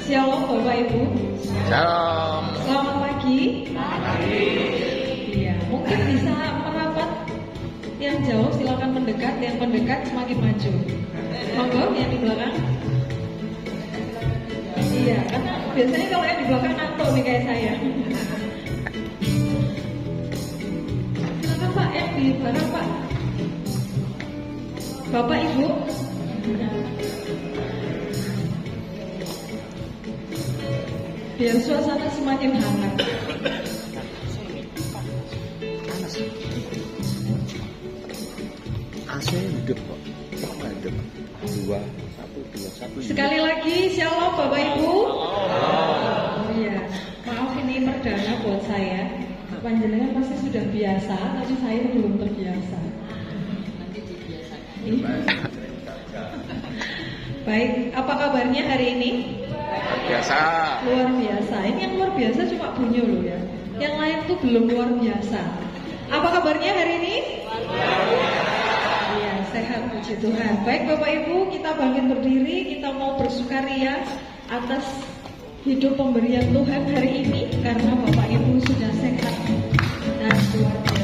Shalom Bapak Ibu. Shalom. Selamat pagi. Iya, mungkin bisa merapat. Yang jauh silakan mendekat, yang mendekat semakin maju. Monggo yang di belakang. Iya, karena biasanya kalau yang di belakang ngantuk nih kayak saya. Silakan Pak, yang di belakang Pak. Bapak Ibu. Biar suasana semakin hangat. AC hidup kok. Hidup. 2, 1. Sekali lagi, shalom Bapak Ibu. Oh iya, maaf ini perdana buat saya. Panjenengan pasti sudah biasa, tapi saya belum terbiasa. Baik, apa kabarnya hari ini? Biasa. Luar biasa. Ini yang luar biasa cuma Bunyo loh ya. Yang lain tuh belum luar biasa. Apa kabarnya hari ini? Iya, sehat puji Tuhan. Baik Bapak Ibu, kita bangkit berdiri, kita mau bersukaria atas hidup pemberian Tuhan hari ini karena Bapak Ibu sudah sehat dan luar biasa.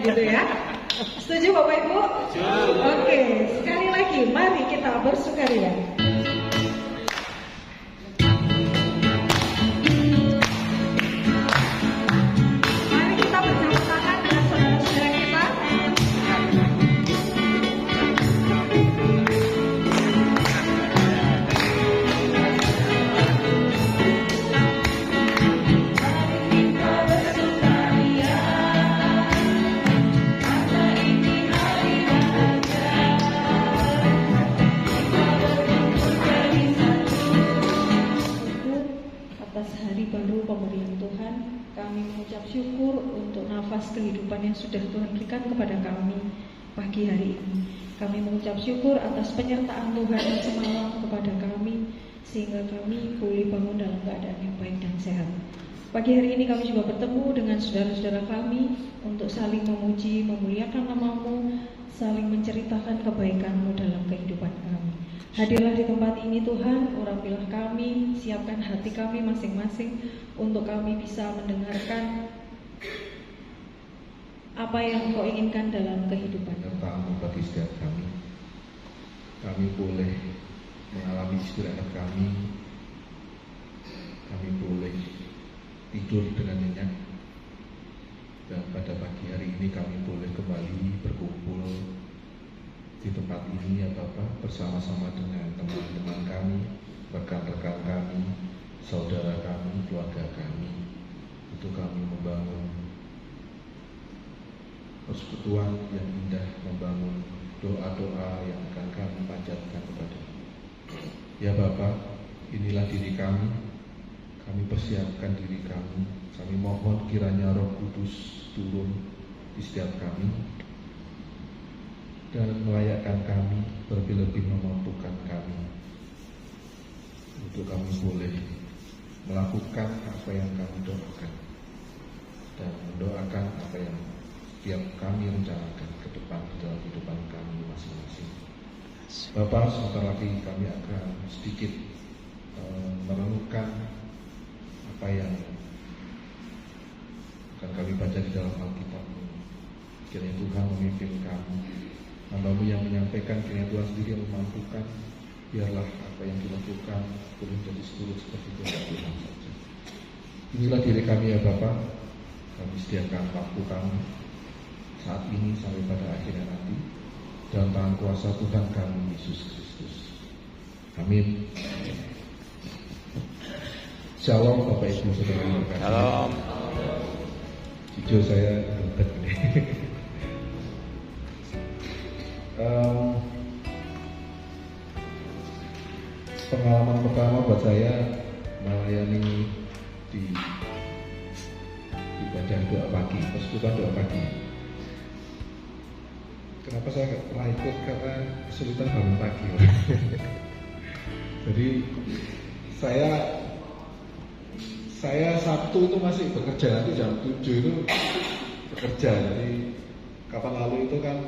Begitu ya. Setuju Bapak Ibu? Oke, sekali lagi mari kita bersukaria. Mari kita berjabat tangan dengan saudara-saudara kita. Baru pemberian Tuhan, kami mengucap syukur untuk nafas kehidupan yang sudah Tuhan berikan kepada kami pagi hari ini. Kami mengucap syukur atas penyertaan Tuhan yang semalam kepada kami, sehingga kami boleh bangun dalam keadaan yang baik dan sehat. Pagi hari ini kami juga bertemu dengan saudara-saudara kami untuk saling memuji, memuliakan nama-Mu, saling menceritakan kebaikan-Mu dalam kehidupan kami. Hadirlah di tempat ini Tuhan, urapilah kami, siapkan hati kami masing-masing untuk kami bisa mendengarkan apa yang Engkau inginkan dalam kehidupan. Serta-Mu bagi setiap kami. Kami boleh mengalami istirahat kami. Kami boleh tidur dengan nyenyak. Dan pada pagi hari ini kami boleh kembali berkumpul di tempat ini ya Bapak, bersama-sama dengan teman-teman kami, rekan-rekan kami, saudara kami, keluarga kami, untuk kami membangun persekutuan yang indah, membangun doa-doa yang akan kami panjatkan kepada ya Bapak. Inilah diri kami persiapkan diri kami mohon kiranya Roh Kudus turun di setiap kami dan melayakkan kami, lebih-lebih memampukan kami untuk kami boleh melakukan apa yang kami doakan dan mendoakan apa yang setiap kami rencanakan ke depan di dalam kehidupan kami masing-masing. Bapak, sebentar lagi kami akan sedikit merenungkan apa yang akan kami baca di dalam Alkitab. Kiranya Tuhan memimpin kami. Hamba-Mu yang menyampaikan, kiranya Tuhan sendiri yang memampukan. Biarlah apa yang dilakukan boleh menjadi seturut seperti Tuhan saja. Inilah diri kami ya Bapak. Kami sediakan waktu kami saat ini sampai pada akhirnya nanti dalam tangan kuasa Tuhan kami Yesus Kristus. Amin. Shalom Bapak Ibu Saudara. Shalom. Jujur saya ribet nih. Pengalaman pertama buat saya melayani di ibadah doa pagi, persekutuan doa pagi. Kenapa saya nggak pernah ikut? Karena kesulitan bangun pagi. Jadi saya Sabtu itu masih bekerja, nanti jam 7 itu bekerja. Jadi kapan lalu itu kan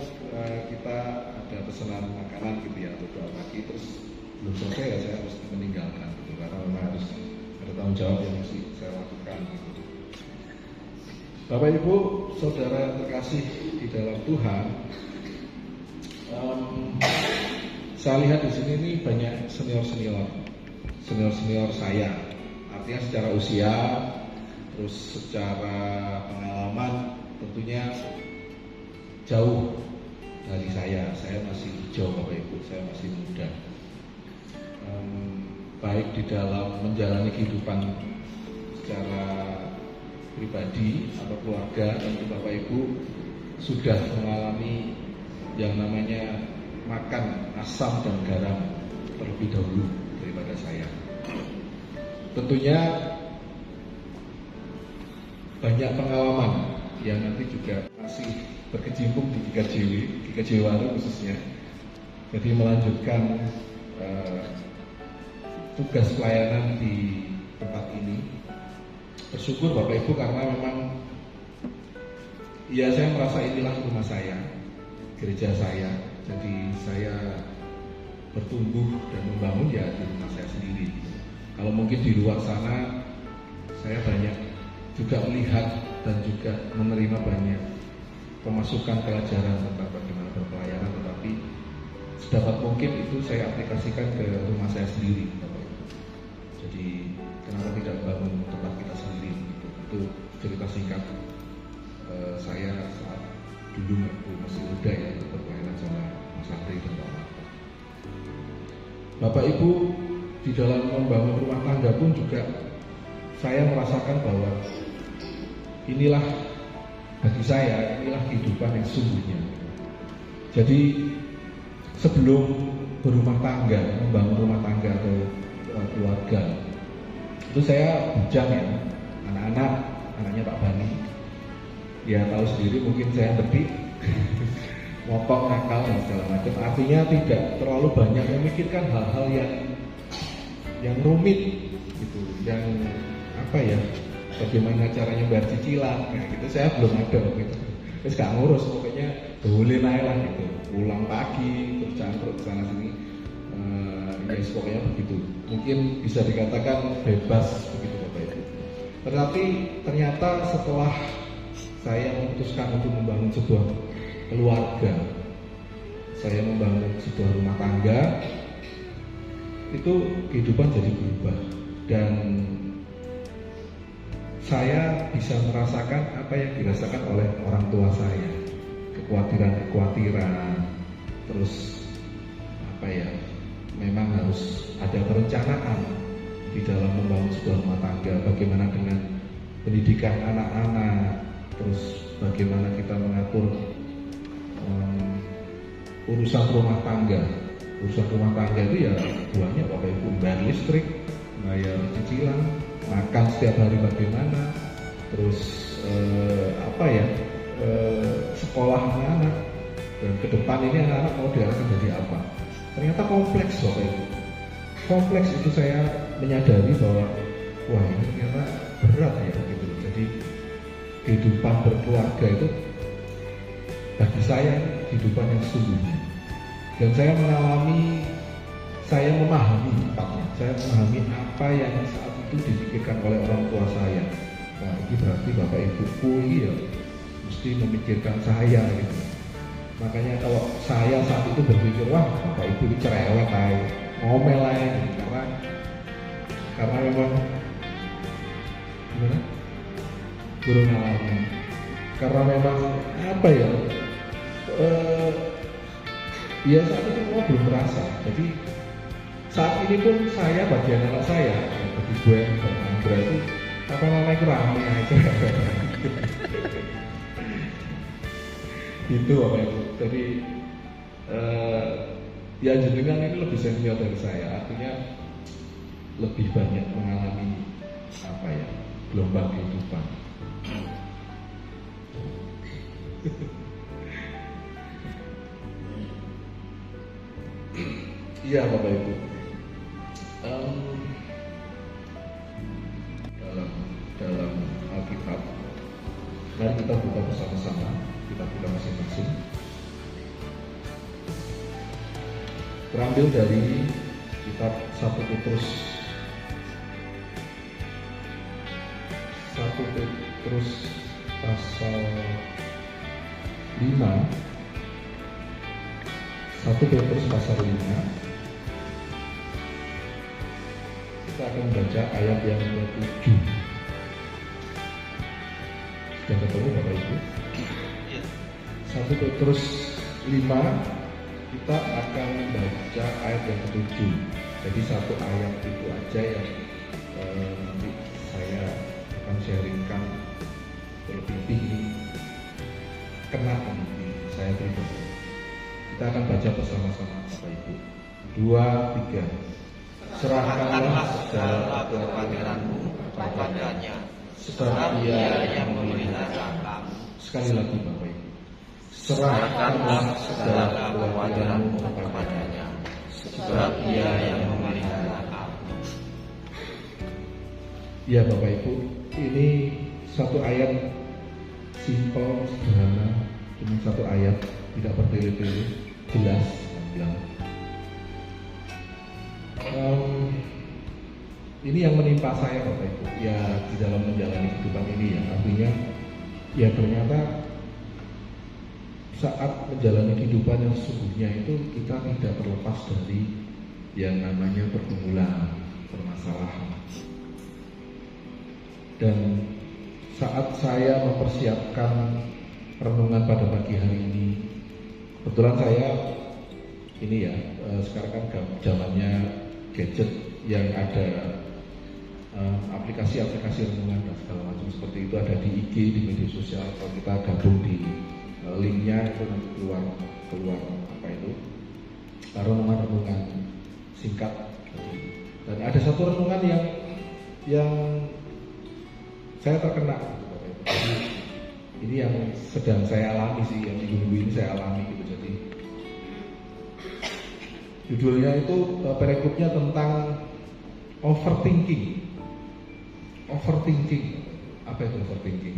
kita ada pesanan makanan gitu ya untuk doa pagi, terus belum selesai ya saya harus meninggalkan gitu, karena memang harus ada tanggung jawab yang mesti saya lakukan gitu. Bapak Ibu, saudara terkasih di dalam Tuhan, saya lihat di sini ini banyak senior saya, artinya secara usia, terus secara pengalaman tentunya jauh dari saya masih hijau Bapak Ibu, saya masih muda. Baik di dalam menjalani kehidupan secara pribadi atau keluarga, tentu Bapak Ibu sudah mengalami yang namanya makan asam dan garam terlebih dahulu daripada saya. Tentunya banyak pengalaman yang nanti juga masih berkecimpung di GKJW Waru khususnya. Jadi melanjutkan tugas pelayanan di tempat ini. Bersyukur Bapak Ibu karena memang ya saya merasa inilah rumah saya, gereja saya. Jadi saya bertumbuh dan membangun ya di rumah saya sendiri. Kalau mungkin di luar sana saya banyak juga melihat dan juga menerima banyak pemasukan pelajaran tentang bagaimana berpelayanan, tetapi sedapat mungkin itu saya aplikasikan ke rumah saya sendiri, Bapak Ibu. Jadi kenapa tidak bangun tempat kita sendiri? Itu cerita singkat saya saat dulu waktu masih muda ya, berpelayanan sama Mas Andri dan Pak Marta. Bapak Ibu, di dalam membangun rumah tangga pun juga saya merasakan bahwa inilah bagi saya, inilah kehidupan yang sesungguhnya. Jadi sebelum berumah tangga, membangun rumah tangga atau keluarga, itu saya bujang ya, anaknya Pak Bani. Ya tahu sendiri, mungkin saya detik, mopok, nakal dan segala macam. Artinya tidak terlalu banyak memikirkan hal-hal yang rumit gitu, yang apa ya, bagaimana caranya bayar cicilan, kayak gitu saya belum ada gitu. Terus gak ngurus, pokoknya boleh naik lah gitu, pulang pagi terus cangkruk sana sini, ya pokoknya begitu. Mungkin bisa dikatakan bebas begitu Bapak Ibu. Tetapi ternyata setelah saya memutuskan untuk membangun sebuah keluarga, saya membangun sebuah rumah tangga, itu kehidupan jadi berubah dan saya bisa merasakan apa yang dirasakan oleh orang tua saya, kekhawatiran, terus apa ya, memang harus ada perencanaan di dalam membangun sebuah rumah tangga, bagaimana dengan pendidikan anak-anak, terus bagaimana kita mengatur urusan rumah tangga. Urusan rumah tangga itu ya banyak Bapak Ibu, bayar listrik, bayar cicilan, makan setiap hari bagaimana, terus sekolah anak-anak, dan ke depan ini anak-anak mau diarahkan jadi apa. Ternyata kompleks Bapak Ibu. Kompleks itu saya menyadari bahwa wah ini ternyata berat ya gitu. Jadi kehidupan berkeluarga itu bagi saya kehidupan yang sesungguhnya. Dan saya memahami apa yang saat itu dipikirkan oleh orang tua saya. Wah ini berarti Bapak Ibuku ya mesti memikirkan saya gitu. Makanya kalau saya saat itu berpikir, wah Bapak Ibu ini cerewet aja, ngomel aja gitu. Karena memang gimana? Burung alami. Karena memang apa ya? Ya saat itu semua belum merasa. Jadi saat ini pun saya bagian anak saya, bagi gue dan Andra itu apa namanya rame aja. Itu Bapak Ibu. Jadi Ya jenengan ini lebih senior dari saya, artinya lebih banyak mengalami gelombang kehidupan. Iya Bapak Ibu, dalam Alkitab, mari kita buka bersama-sama, kita buka masing-masing. Terambil dari kitab 1 Petrus 1 Petrus pasal 5. 1 Petrus pasal 5. Kita akan baca ayat yang ke-7. Sudah ketemu Bapak Ibu? 1 Petrus 5. Kita akan baca ayat yang ke-7. Jadi satu ayat itu aja yang nanti saya akan sharingkan lebih kena di saya pribadi. Kita akan baca bersama-sama Bapak Ibu. 2, 3. Serahkanlah segala kekhawatiranmu kepadanya, sebab Dia yang memelihara kamu. Sekali lagi Bapak Ibu. Serahkanlah segala kekhawatiranmu kepadanya, sebab Dia yang memelihara kamu. Ya Bapak Ibu, ini satu ayat simpel, sederhana, cuma satu ayat, tidak bertele-tele, jelas, gamblang. Ini yang menimpa saya Bapak Ibu, ya di dalam menjalani kehidupan ini ya, artinya ya ternyata saat menjalani kehidupan yang sesungguhnya itu kita tidak terlepas dari yang namanya pergumulan, permasalahan. Dan saat saya mempersiapkan renungan pada pagi hari ini, kebetulan saya ini ya sekarang kan zamannya gadget yang ada aplikasi-aplikasi renungan dan segala macam seperti itu ada di IG, di media sosial. Kalau kita gabung di linknya itu nanti keluar apa itu renungan-renungan singkat. Dan ada satu renungan yang saya terkena. Jadi ini yang sedang saya alami sih, yang minggu-minggu ini saya alami gitu. Jadi judulnya itu perikopnya tentang overthinking. Overthinking, apa itu overthinking?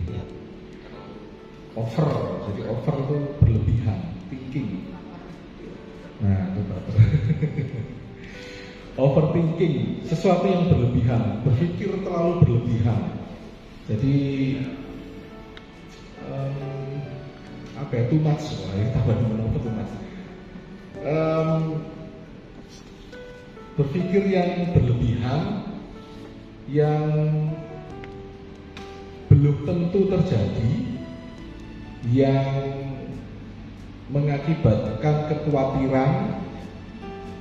Over, jadi over itu berlebihan, thinking. Nah, itu overthinking, sesuatu yang berlebihan, berpikir terlalu berlebihan. Jadi apa ya, too much, tambah menurut too much. Berpikir yang berlebihan, yang belum tentu terjadi, yang mengakibatkan kekhawatiran,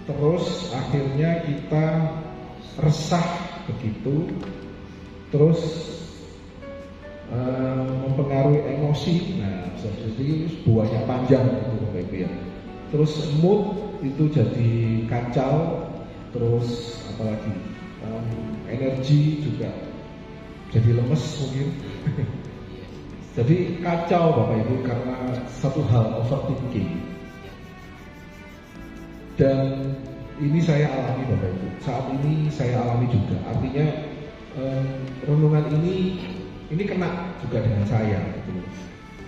terus akhirnya kita resah begitu, terus mempengaruhi emosi. Nah, jadi buahnya panjang itu Bapak Ibu ya. Terus mood itu jadi kacau, terus apalagi energi juga jadi lemes mungkin. Jadi kacau Bapak Ibu karena satu hal, overthinking. Dan ini saya alami Bapak Ibu. Saat ini saya alami juga. Artinya renungan ini kena juga dengan saya gitu.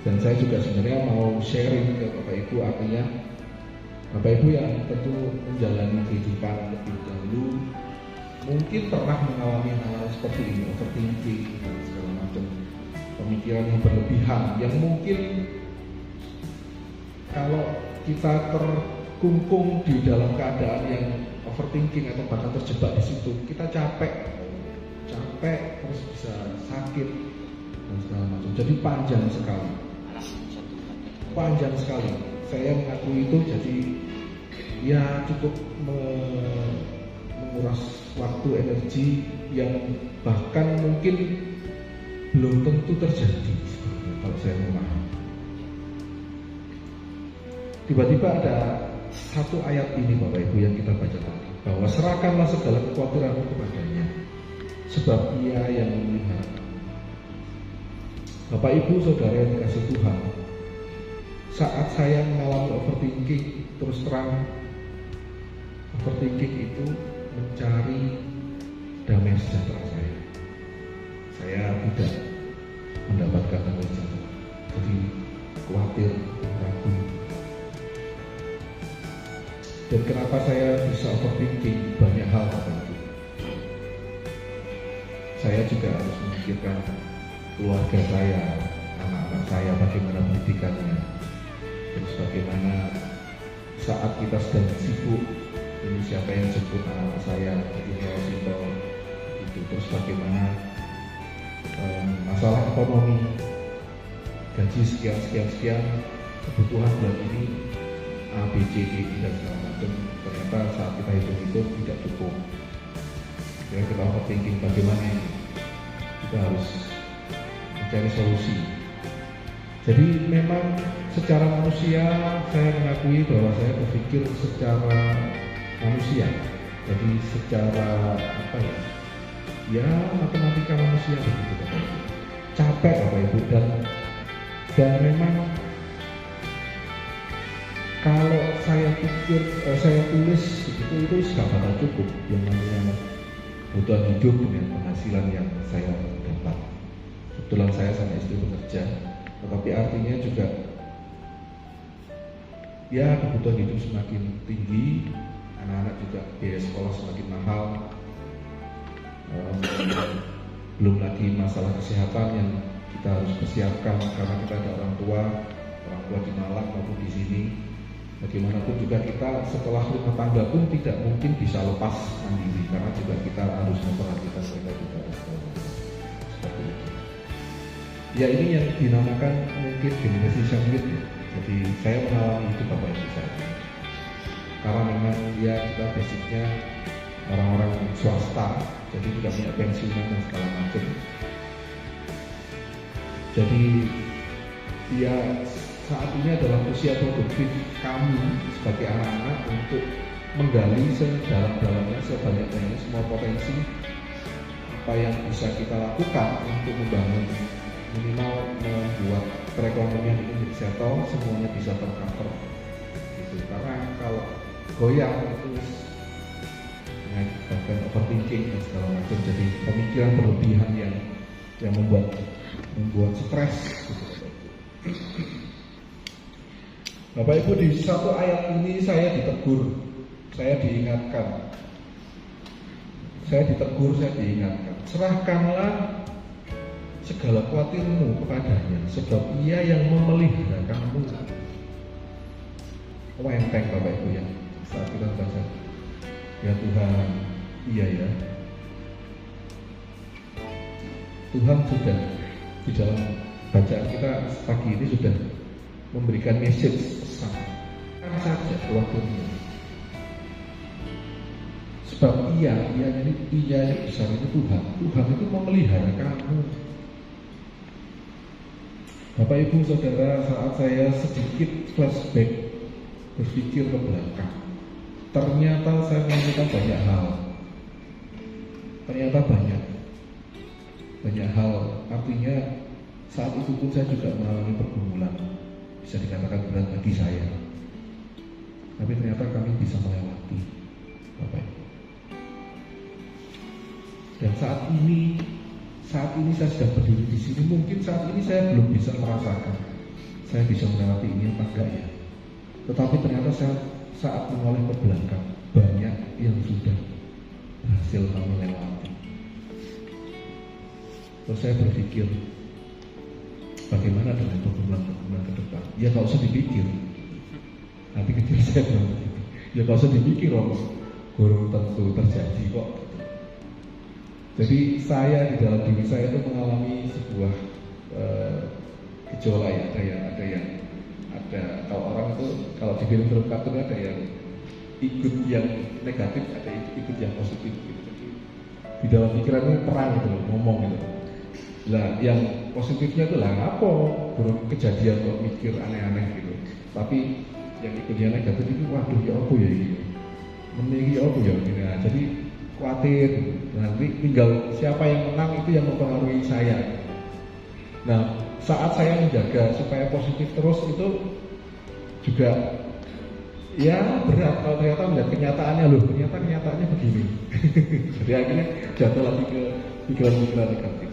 Dan saya juga sebenarnya mau sharing ke Bapak Ibu, artinya Bapak Ibu yang tentu menjalani kehidupan lebih dahulu mungkin pernah mengalami hal seperti ini, overthinking dan segala macam pemikiran yang berlebihan, yang mungkin kalau kita terkungkung di dalam keadaan yang overthinking atau bahkan terjebak di situ, kita capek terus bisa sakit dan segala macam. Jadi panjang sekali. Saya mengakui itu, jadi ya cukup menguras waktu, energi yang bahkan mungkin belum tentu terjadi kalau saya memahami. Tiba-tiba ada satu ayat ini Bapak Ibu yang kita baca tadi, bahwa serahkanlah segala kekhawatiranmu kepadanya, sebab Ia yang memelihara. Bapak Ibu Saudara yang dikasihi Tuhan, saat saya mengalami overthinking, terus terang overthinking itu mencari damai sejahtera saya. Saya tidak mendapatkan damai sejahtera, jadi khawatir, ragu. Dan kenapa saya bisa overthinking? Banyak hal Bapak Ibu. Saya juga harus memikirkan keluarga saya, anak-anak saya, bagaimana pendidikannya. Terus bagaimana saat kita sedang sibuk, ini siapa yang jemput anak saya, jadi hospital itu. Terus bagaimana masalah ekonomi, gaji sekian, kebutuhan bulan ini A, B, C, D, E dan segala macam. Ternyata saat kita hitung tidak cukup. Ya, kita overthinking bagaimana ini. Kita harus mencari solusi. Jadi memang secara manusia saya mengakui bahwa saya berpikir secara manusia. Jadi secara ya matematika manusia begitu Bapak Ibu. Capek Bapak Ibu, dan memang kalau saya pikir saya tulis itu sudah bakal cukup yang namanya kebutuhan hidup dengan penghasilan yang saya dapat. Kebetulan saya sama istri bekerja, tetapi artinya juga ya kebutuhan hidup semakin tinggi, anak-anak juga biaya sekolah semakin mahal, belum lagi masalah kesehatan yang kita harus persiapkan karena kita ada orang tua di Malang maupun di sini. Bagaimanapun juga kita setelah rumah tangga pun tidak mungkin bisa lepas mandiri, karena juga kita harus memperhatikan mereka juga seperti itu. Ya ini yang dinamakan mungkin generasi sandwich ya. Jadi saya mengalami itu Bapak Ibu saya. Karena memang ya kita basicnya orang-orang swasta, jadi tidak punya pensiunan dan segala macam. Jadi ya saat ini adalah usia produktif kami sebagai anak-anak untuk menggali sedalam-dalamnya, sebanyak-banyaknya semua potensi apa yang bisa kita lakukan untuk membangun, minimal membuat perekonomian ini bisa settle, semuanya bisa tercover gitu. Karena kalau goyang itu bahkan overthinking dan segala macam, jadi pemikiran berlebihan yang membuat stres gitu. Bapak Ibu, di satu ayat ini saya ditegur, saya diingatkan. Serahkanlah segala khawatirmu kepadanya, sebab Ia yang memelihara kamu. Enteng Bapak Ibu ya, saat kita baca, ya Tuhan, iya ya. Tuhan sudah di dalam bacaan kita pagi ini sudah memberikan message pesan saja khawatirnya, sebab Ia yang besar itu Tuhan itu memelihara kamu. Bapak Ibu Saudara, saat saya sedikit flashback berpikir ke belakang, ternyata saya menemukan banyak hal. Artinya saat itu pun saya juga mengalami pergumulan, bisa dikatakan berat bagi saya. Tapi ternyata kami bisa melewati, Bapak Ibu. Dan saat ini saya sedang berdiri di sini. Mungkin saat ini saya belum bisa merasakan saya bisa melewati ini apa enggak ya. Tetapi ternyata saya saat menoleh ke belakang, banyak yang sudah berhasil kami lewati. Terus saya berpikir, bagaimana dengan pergumulan ke depan? Ya gak usah dipikir. Hati kecil saya bilang begitu. Ya gak usah dipikir, guru tentu terjadi kok. Jadi saya di dalam diri saya itu mengalami sebuah gejolak ya. Ada kalau orang itu kalau di film kartun ada yang ikut yang negatif, ada ikut yang positif gitu. Jadi di dalam pikirannya perang gitu loh, ngomong gitu. Lah yang positifnya itu lah apa? Belum kejadian kok mikir aneh-aneh gitu. Tapi yang ikutnya negatif itu waduh ya apa ya ini, meniki apa ya ini. Nah, jadi khawatir nanti tinggal siapa yang menang itu yang mempengaruhi saya. Nah, saat saya menjaga supaya positif terus itu juga ya berat kalau ternyata melihat kenyataannya loh, ternyata kenyataannya begini. Jadi akhirnya jatuh lagi ke pikiran-pikiran negatif.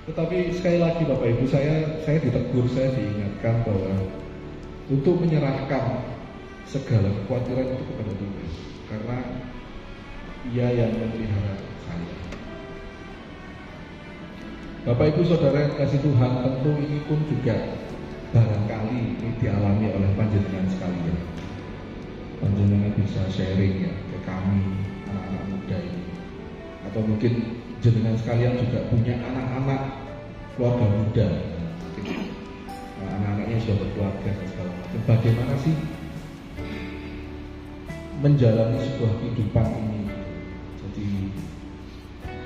Tetapi sekali lagi Bapak Ibu, saya ditegur, saya diingatkan bahwa untuk menyerahkan segala kekhawatiran itu kepada Tuhan, karena Ia yang memelihara saya. Bapak Ibu Saudara yang kasih Tuhan, tentu ini pun juga barangkali ini dialami oleh panjenengan sekalian. Panjenengan bisa sharing ya ke kami anak-anak muda ini, atau mungkin jenengan sekalian juga punya anak-anak keluarga muda, anak-anaknya sudah berkeluarga dan segala macam. Bagaimana sih menjalani sebuah kehidupan ini? Jadi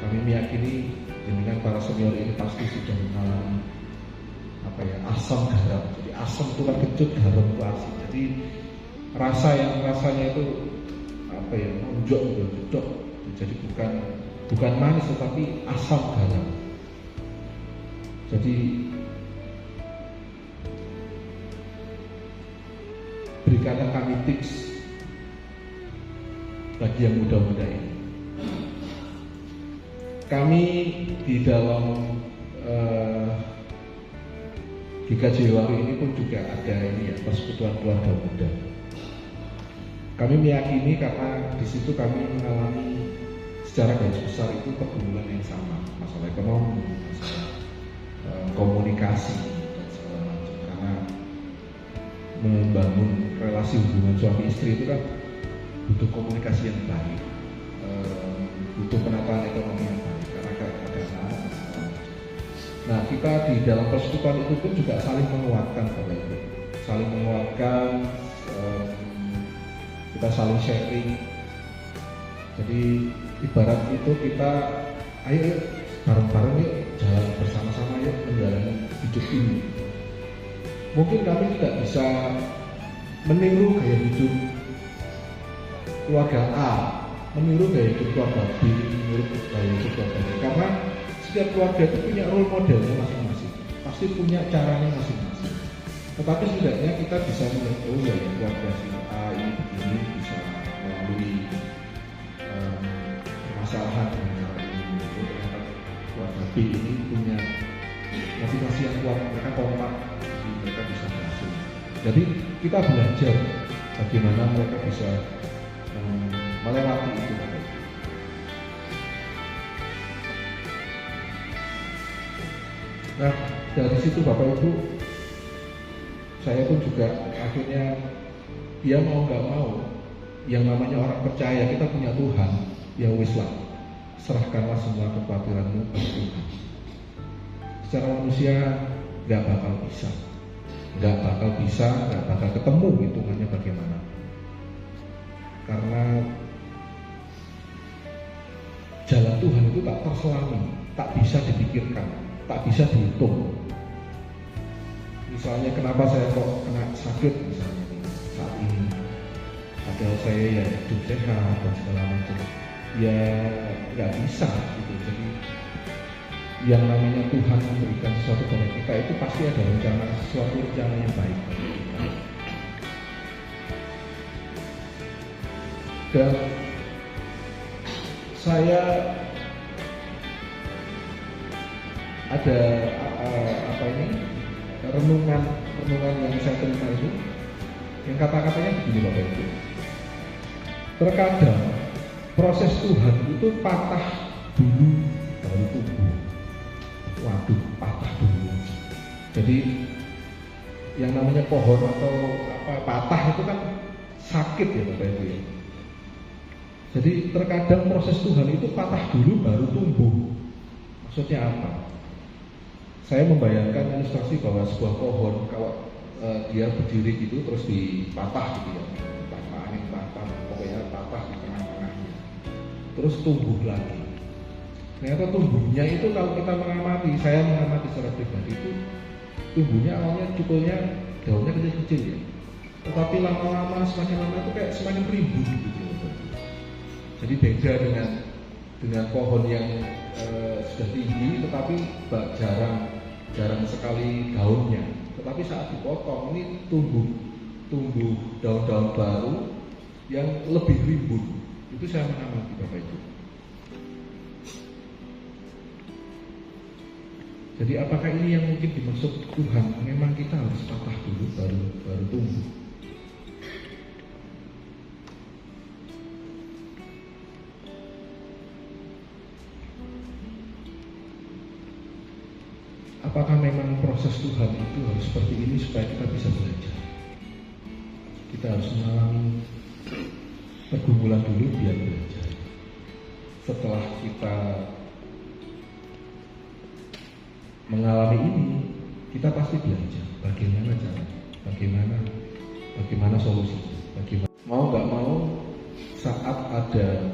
kami meyakini jenengan para senior ini pasti sudah mengalami asam garam. Jadi asam itu kan kecut, garam itu asin. Jadi rasanya itu menonjok gitu. Jadi bukan manis tetapi asam garam. Jadi berikanlah kami tips bagi yang muda-muda ini. Kami di dalam GKJ Waru ini pun juga ada ini ya, persekutuan keluarga muda. Kami meyakini karena di situ kami mengalami secara garis besar itu pergumulan yang sama, masalah ekonomi, masalah komunikasi dan segala macam. Karena membangun relasi hubungan suami istri itu kan butuh komunikasi yang baik, butuh penataan ekonomi yang baik karena ada anak. Nah, kita di dalam persekutuan itu pun juga saling menguatkan, Bapak Ibu, saling menguatkan, kita saling sharing. Jadi ibarat itu kita ayo bareng-bareng yuk jalan bersama-sama yuk menjalani hidup ini. Mungkin kami tidak bisa meniru gaya hidup keluarga A, meniru gaya hidup keluarga B, meniru gaya hidup keluarga B, karena setiap keluarga itu punya role modelnya masing-masing, pasti punya caranya masing-masing. Tetapi setidaknya kita bisa melihat, oh ya keluarga si A ini begini bisa melalui permasalahan dengan cara ini. Ternyata keluarga B ini punya motivasi yang kuat, mereka kompak, jadi mereka bisa berhasil. Jadi kita belajar bagaimana mereka bisa melewati itu. Nah, dari situ Bapak Ibu, saya pun juga akhirnya dia mau nggak mau, yang namanya orang percaya kita punya Tuhan, ya wis lah, serahkanlah semua kekhawatiranmu pada Tuhan. Secara manusia nggak bakal bisa, nggak bakal ketemu hitungannya bagaimana. Karena jalan Tuhan itu tak terselami, tak bisa dipikirkan, tak bisa dihitung. Misalnya kenapa saya kok kena sakit misalnya saat ini, padahal saya ya hidup sehat dan segala macam, ya nggak bisa gitu. Jadi yang namanya Tuhan memberikan sesuatu kepada kita itu pasti ada sesuatu rencana yang baik. Dan saya ada renungan yang saya terima itu, yang kata-katanya begini Bapak Ibu. Terkadang proses Tuhan itu patah dulu baru tumbuh. Waduh, patah dulu. Jadi yang namanya pohon atau patah itu kan sakit ya Bapak Ibu ya. Jadi terkadang proses Tuhan itu patah dulu baru tumbuh. Maksudnya apa? Saya membayangkan ilustrasi bahwa sebuah pohon kalau dia berdiri gitu terus dipatah gitu ya, patah, pokoknya patah di tengah-tengahnya, terus tumbuh lagi. Ternyata tumbuhnya itu kalau kita mengamati, saya mengamati secara pribadi itu tumbuhnya awalnya cukulnya daunnya kecil-kecil ya, Tetapi lama-lama, semakin lama itu kayak semakin rimbun gitu loh. Jadi beda dengan pohon yang sudah tinggi, tetapi jarang sekali daunnya. Tetapi saat dipotong ini tumbuh daun-daun baru yang lebih rimbun. Itu saya mengamati Bapak Ibu. Jadi apakah ini yang mungkin dimaksud Tuhan? Memang kita harus patah dulu baru tumbuh. Apakah memang proses Tuhan itu harus seperti ini supaya kita bisa belajar? Kita harus mengalami pergumulan dulu biar belajar. Setelah kita mengalami ini, kita pasti belajar bagaimana caranya, bagaimana solusinya, mau nggak mau saat ada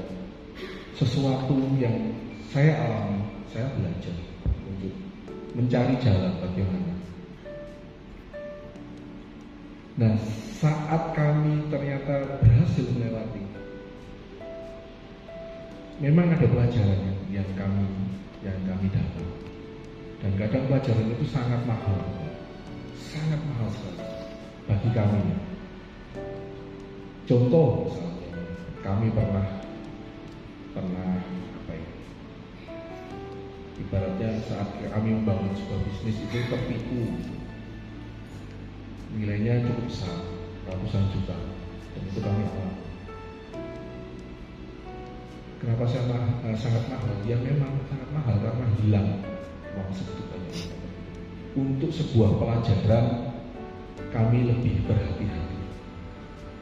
sesuatu yang saya alami, saya belajar untuk mencari jalan bagaimana. Nah, saat kami ternyata berhasil melewati, memang ada pelajaran yang kami dapat. Dan kadang pelajaran itu sangat mahal sekali bagi kami. Contoh misalnya, kami pernah apa ya? Ibaratnya saat kami membangun sebuah bisnis itu tertipu, nilainya cukup besar, ratusan juta, dan itu kami alami. Kenapa sangat mahal? Ya memang sangat mahal karena hilang uang segitu banyak. Untuk sebuah pelajaran kami lebih berhati-hati,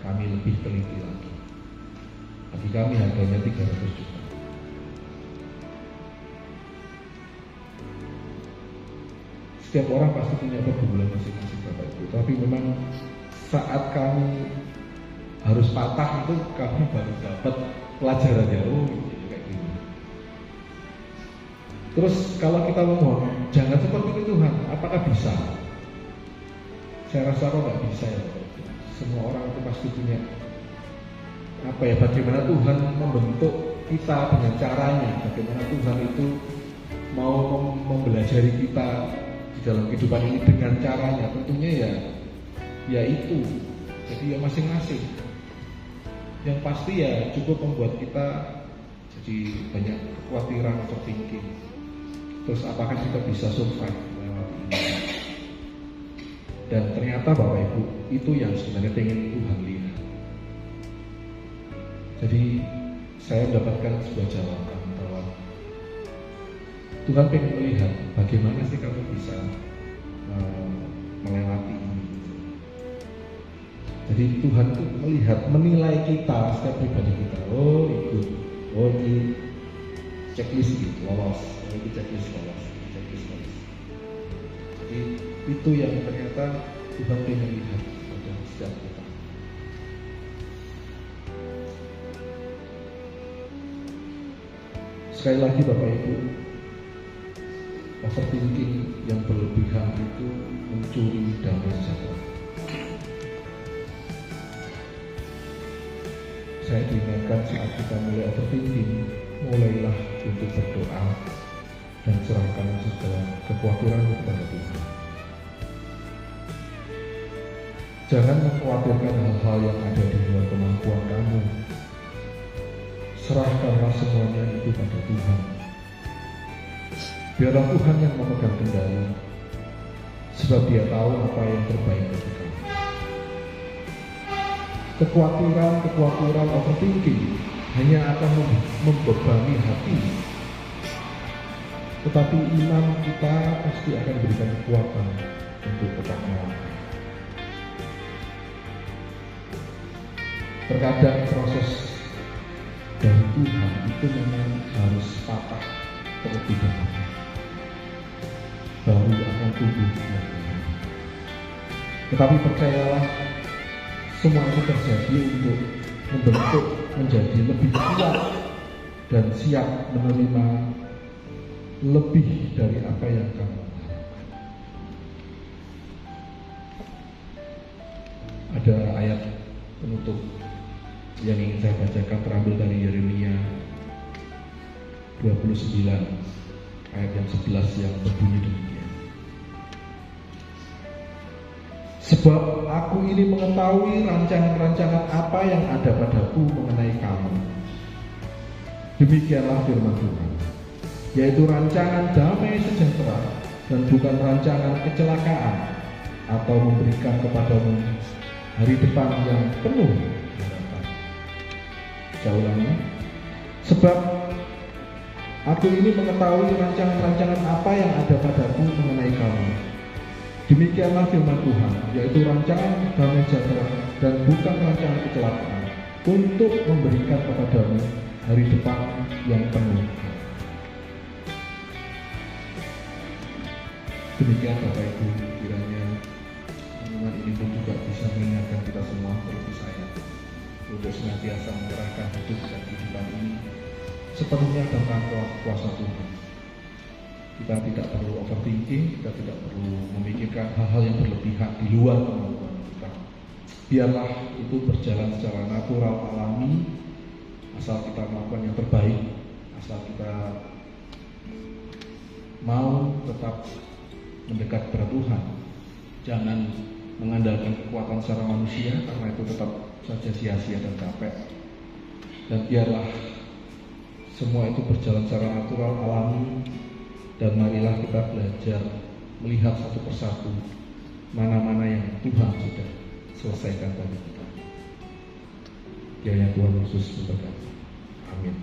kami lebih teliti lagi. Bagi kami harganya 300 juta. Setiap orang pasti punya pergumulan masing-masing Bapak Ibu. Tapi memang saat kami harus patah itu kami baru dapat pelajaran jauh kayak gini. Terus kalau kita memohon, jangan seperti itu Tuhan, apakah bisa? Saya rasa kok nggak bisa ya. Semua orang itu pasti punya bagaimana Tuhan membentuk kita dengan caranya, bagaimana Tuhan itu mau mempelajari kita di dalam kehidupan ini dengan caranya, tentunya ya itu. Jadi ya masing-masing. Yang pasti ya cukup membuat kita jadi banyak kekhawatiran atau thinking. Terus apakah kita bisa survive melewati ini? Dan ternyata Bapak Ibu, itu yang sebenarnya ingin Tuhan lihat. Jadi saya mendapatkan sebuah jawaban bahwa Tuhan ingin melihat bagaimana sih kamu bisa melewati ini. Jadi Tuhan itu menilai kita, setiap pribadi kita. Oh ikut, oh ini checklist gitu, lolos. Itu checklist lolos. Jadi itu yang ternyata Tuhan ingin lihat pada setiap kita. Sekali lagi Bapak Ibu, overthinking yang berlebihan itu mencuri damai sejahtera. Saya diingatkan saat kita mulai overthinking, mulailah untuk berdoa dan serahkan segala kekhawatiran kepada Tuhan. Jangan mengkhawatirkan hal-hal yang ada di luar kemampuan kamu. Serahkanlah semuanya itu pada Tuhan. Biarlah Tuhan yang memegang kendali, sebab Dia tahu apa yang terbaik bagi kamu. Kekhawatiran overthinking hanya akan membebani hati. Tetapi iman kita pasti akan berikan kekuatan untuk tetap melangkah. Terkadang proses dari Tuhan itu memang harus patah terlebih dahulu, baru akan tumbuh lagi. Tetapi percayalah, semua itu terjadi untuk membentuk menjadi lebih kuat dan siap menerima lebih dari apa yang kamu harapkan. ada ayat penutup yang ingin saya bacakan, terambil dari Yeremia 29 ayat yang 11 yang berbunyi demikian. Sebab aku ini mengetahui rancangan-rancangan apa yang ada padaku mengenai kamu. Demikianlah firman Tuhan, yaitu rancangan damai sejahtera dan bukan rancangan kecelakaan, atau memberikan kepadamu hari depan yang penuh harapan. Saya ulangi. Sebab aku ini mengetahui rancangan-rancangan apa yang ada padaku mengenai kamu. Demikianlah firman Tuhan, yaitu rancangan damai sejahtera dan bukan rancangan kecelakaan, untuk memberikan kepadamu hari depan yang penuh. Demikian Bapak Ibu, kiranya renungan ini pun juga bisa mengingatkan kita semua, terlebih saya, untuk senantiasa menyerahkan hidup dan kehidupan ini sepenuhnya dalam kuasa Tuhan. Kita tidak perlu overthinking, kita tidak perlu memikirkan hal-hal yang berlebihan di luar kemampuan kita. Biarlah itu berjalan secara natural, alami, asal kita melakukan yang terbaik, asal kita mau tetap mendekat kepada Tuhan. Jangan mengandalkan kekuatan secara manusia, karena itu tetap saja sia-sia dan capek. Dan biarlah semua itu berjalan secara natural, alami, dan marilah kita belajar melihat satu persatu mana-mana yang Tuhan sudah selesaikan bagi kita. Kiranya Tuhan Yesus memberkati. Amin.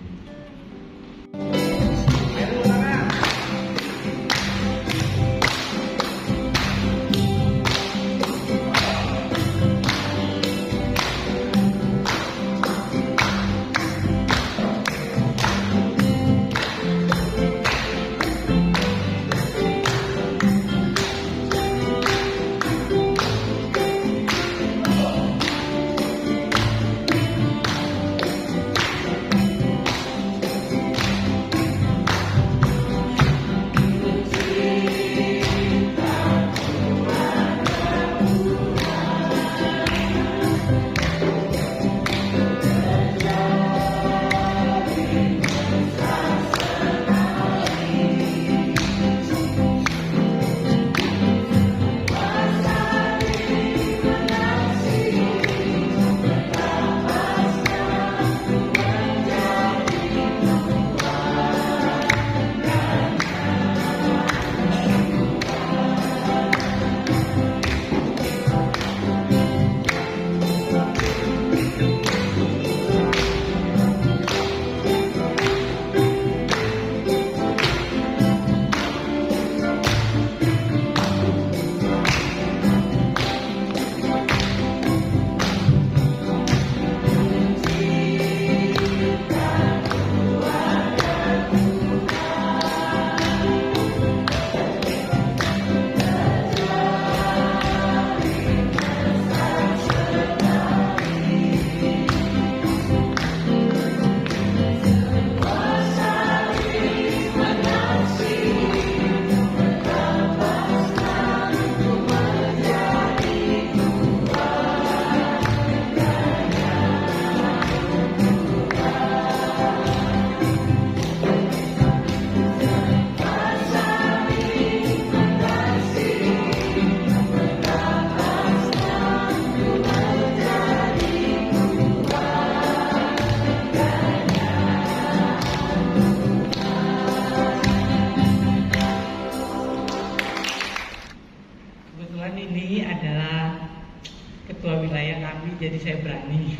Jadi saya berani.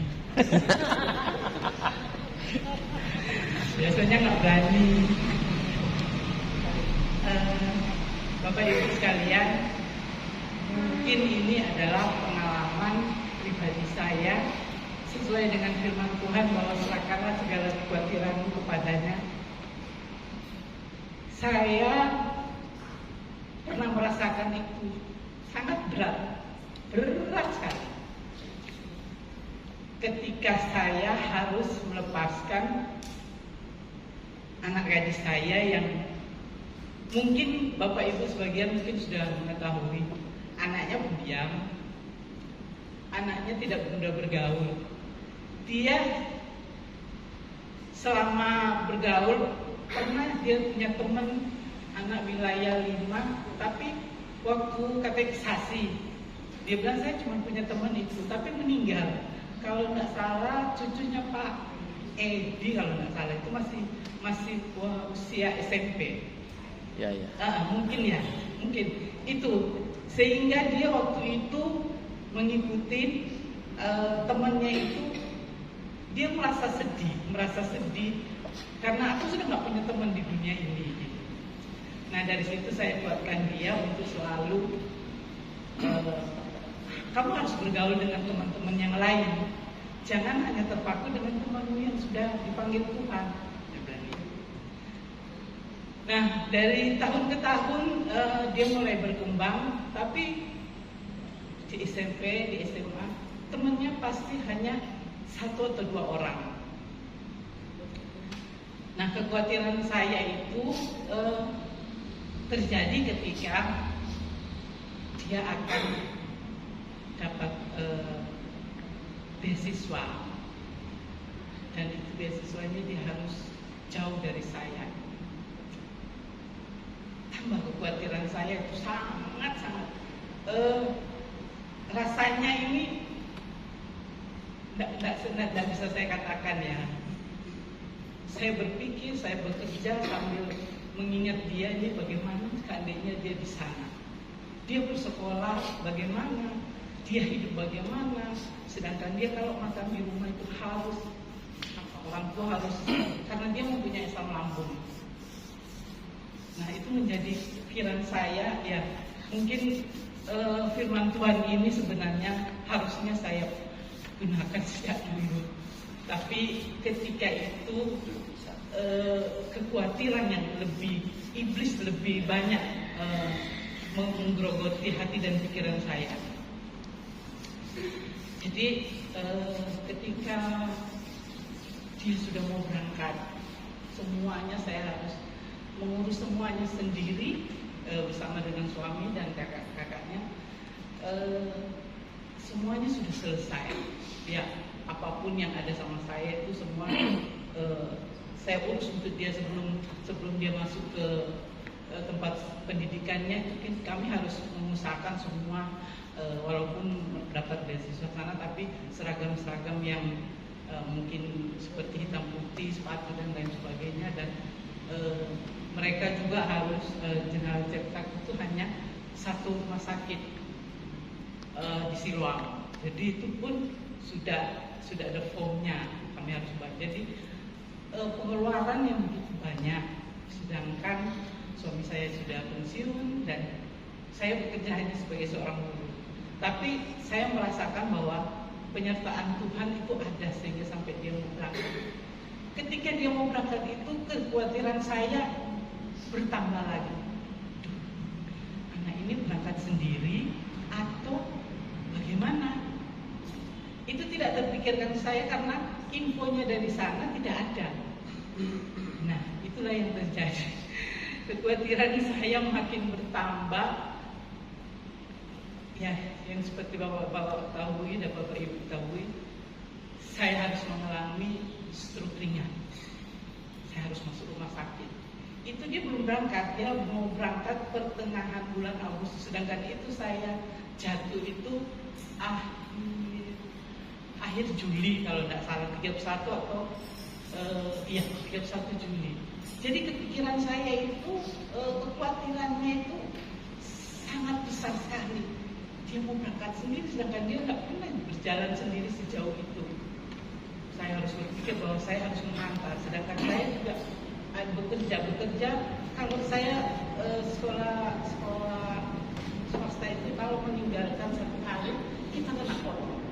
Biasanya nggak berani. Bapak Ibu sekalian, mungkin ini adalah pengalaman pribadi saya sesuai dengan firman Tuhan bahwa serahkanlah segala kekhawatiranmu kepadanya. Saya pernah merasakan itu sangat berat sekali. Ketika saya harus melepaskan anak gadis saya yang mungkin Bapak Ibu sebagian mungkin sudah mengetahui, anaknya pendiam, anaknya anaknya tidak mudah bergaul. Dia selama bergaul pernah dia punya teman anak wilayah 5, tapi waktu katekisasi dia bilang saya cuma punya teman itu, tapi meninggal. Kalau nggak salah cucunya Pak Edi kalau nggak salah itu masih usia SMP. Ya, ya. Mungkin itu, sehingga dia waktu itu mengikuti temannya itu, dia merasa sedih karena aku sudah nggak punya teman di dunia ini. Nah dari situ saya kuatkan dia untuk selalu kamu harus bergaul dengan teman-teman yang lain, jangan hanya terpaku dengan temanmu yang sudah dipanggil Tuhan. Nah dari tahun ke tahun dia mulai berkembang, tapi di SMP, di SMA temannya pasti hanya 1 atau 2 orang. Nah kekhawatiran saya itu terjadi ketika dia akan dapat beasiswa, dan itu beasiswanya dia harus jauh dari saya. Tambah kekhawatiran saya itu sangat rasanya ini tidak bisa saya katakan ya. Saya berpikir, saya bekerja sambil mengingat dia bagaimana seandainya dia di sana. Dia bersekolah bagaimana, dia hidup bagaimana, sedangkan dia kalau makan di rumah itu harus orang tua harus, karena dia mempunyai asam lambung. Nah itu menjadi pikiran saya ya, mungkin firman Tuhan ini sebenarnya harusnya saya gunakan sejak dulu, tapi ketika itu kekhawatiran yang iblis lebih banyak menggerogoti hati dan pikiran saya. Jadi ketika dia sudah mau berangkat, semuanya saya harus mengurus semuanya sendiri bersama dengan suami dan kakak-kakaknya. Semuanya sudah selesai. Ya, apapun yang ada sama saya itu semua saya urus untuk dia sebelum dia masuk ke tempat pendidikannya. Itu kami harus mengusahakan semua, walaupun dapat beasiswa sana, tapi seragam-seragam yang mungkin seperti hitam putih, sepatu dan lain sebagainya, dan mereka juga harus general check-up itu hanya 1 rumah sakit di Siloam. Jadi itu pun sudah ada formnya, kami harus buat. Jadi pengeluaran yang begitu banyak, sedangkan suami saya sudah pensiun dan saya bekerja hanya sebagai seorang guru. Tapi saya merasakan bahwa penyertaan Tuhan itu ada sehingga sampai dia mau berangkat. Ketika dia mau berangkat itu kekhawatiran saya bertambah lagi. Anak ini berangkat sendiri atau bagaimana? Itu tidak terpikirkan saya karena infonya dari sana tidak ada. Nah, itulah yang terjadi. Kekhawatiran saya makin bertambah. Ya, yang seperti Bapak ketahui dan Bapak Ibu ketahui, saya harus mengalami stroke ringan. Saya harus masuk rumah sakit. Itu dia belum berangkat, dia mau berangkat pertengahan bulan Agustus, sedangkan itu saya jatuh itu akhir Juli kalau tidak salah, 31 atau 31 Juli. Jadi kepikiran saya itu, kekhawatirannya itu sangat besar sekali. Dia mau berangkat sendiri, sedangkan dia tidak pernah berjalan sendiri sejauh itu. Saya harus berpikir bahwa saya harus mengantar, sedangkan saya juga bekerja. Kalau saya sekolah swasta itu kalau meninggalkan 1 hari kita kena potong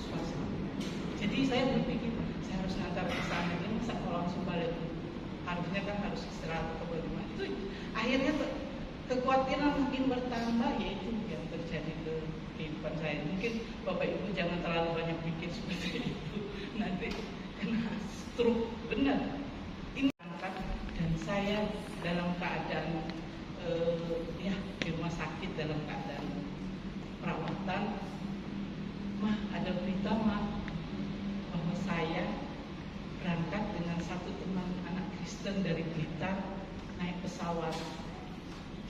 swasta. Jadi saya berpikir saya harus ngantar ke sana, ini masa kalau langsung balik, harusnya kan harus istirahat atau bagaimana. Itu akhirnya kekhawatiran makin bertambah, yaitu yang terjadi ke kehidupan saya. Mungkin Bapak Ibu jangan terlalu banyak pikir seperti itu, nanti kena stroke benar. Ini angkat dan saya dalam keadaan di rumah sakit dalam keadaan perawatan. Ada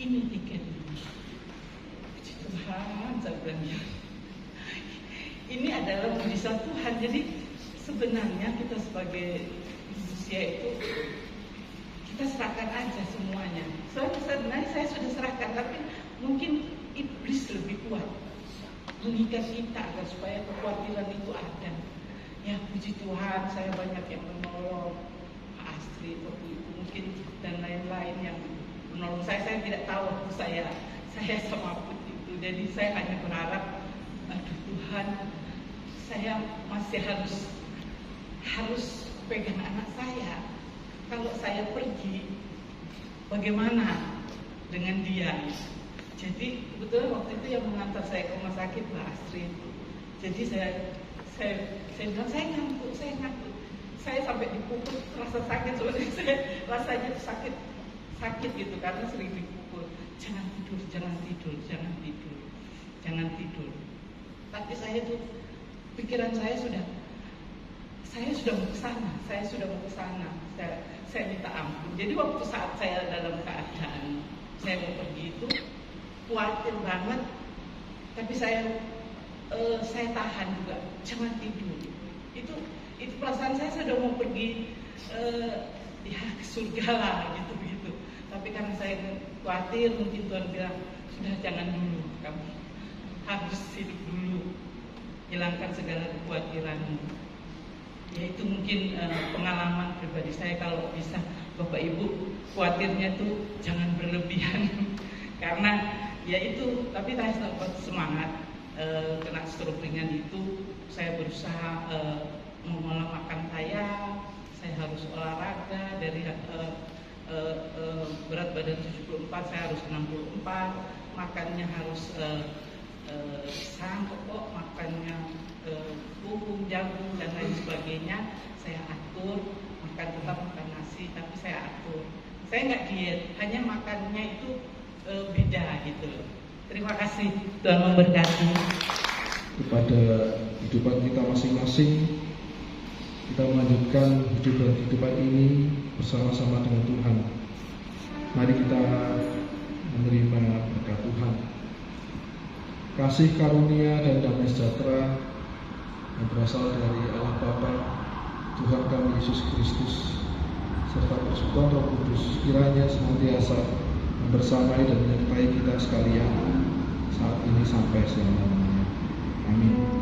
ini tiketnya. Puji Tuhan, saya bilang ya. Ini adalah mujizat Tuhan. Jadi sebenarnya kita sebagai manusia itu kita serahkan aja semuanya. Sebenarnya saya sudah serahkan, tapi mungkin iblis lebih kuat mengikat kita agar supaya kekhawatiran itu ada. Ya puji Tuhan, saya banyak yang menolong Pak Astrid waktu itu mungkin dan lain-lain yang menolong saya. Saya tidak tahu waktu saya sama Put itu. Jadi saya hanya berharap, aduh Tuhan, saya masih harus pegang anak saya. Kalau saya pergi, bagaimana dengan dia? Jadi kebetulan waktu itu yang mengantar saya ke rumah sakit Mbak Astrid. Jadi saya bilang saya ngantuk. Saya sampai dipukul, rasa sakit sebenarnya. Saya rasanya sakit gitu karena sering dipukul. Jangan tidur. Tapi saya tuh pikiran saya sudah mau ke sana. Saya minta ampun. Jadi waktu saat saya dalam keadaan saya mau pergi itu khawatir banget, tapi saya tahan juga, jangan tidur. Itu perasaan saya sudah mau pergi ya ke surga lah gitu. Tapi karena saya khawatir, mungkin Tuhan bilang sudah jangan dulu, kamu harus hidup dulu, hilangkan segala kekhawatiranmu. Ya itu mungkin pengalaman pribadi saya. Kalau bisa Bapak Ibu khawatirnya tuh jangan berlebihan karena ya itu. Tapi saya dapat semangat. Kena stroke ringan itu saya berusaha mengolah makan saya harus olahraga dari berat badan 74 saya harus 64, makannya harus pisang, pokok, makannya bubung, jagung dan lain sebagainya saya atur. Tetap makan nasi, tapi saya atur. Saya nggak diet, hanya makannya itu beda gitu. Terima kasih, Tuhan memberkati. Kepada kehidupan kita masing-masing, kita melanjutkan kehidupan ini bersama-sama dengan Tuhan. Mari kita menerima berkat Tuhan. Kasih karunia dan damai sejahtera yang berasal dari Allah Bapa, Tuhan kami Yesus Kristus, serta persekutuan Roh Kudus kiranya senantiasa membersamai dan menyertai kita sekalian saat ini sampai selama-lamanya. Amin.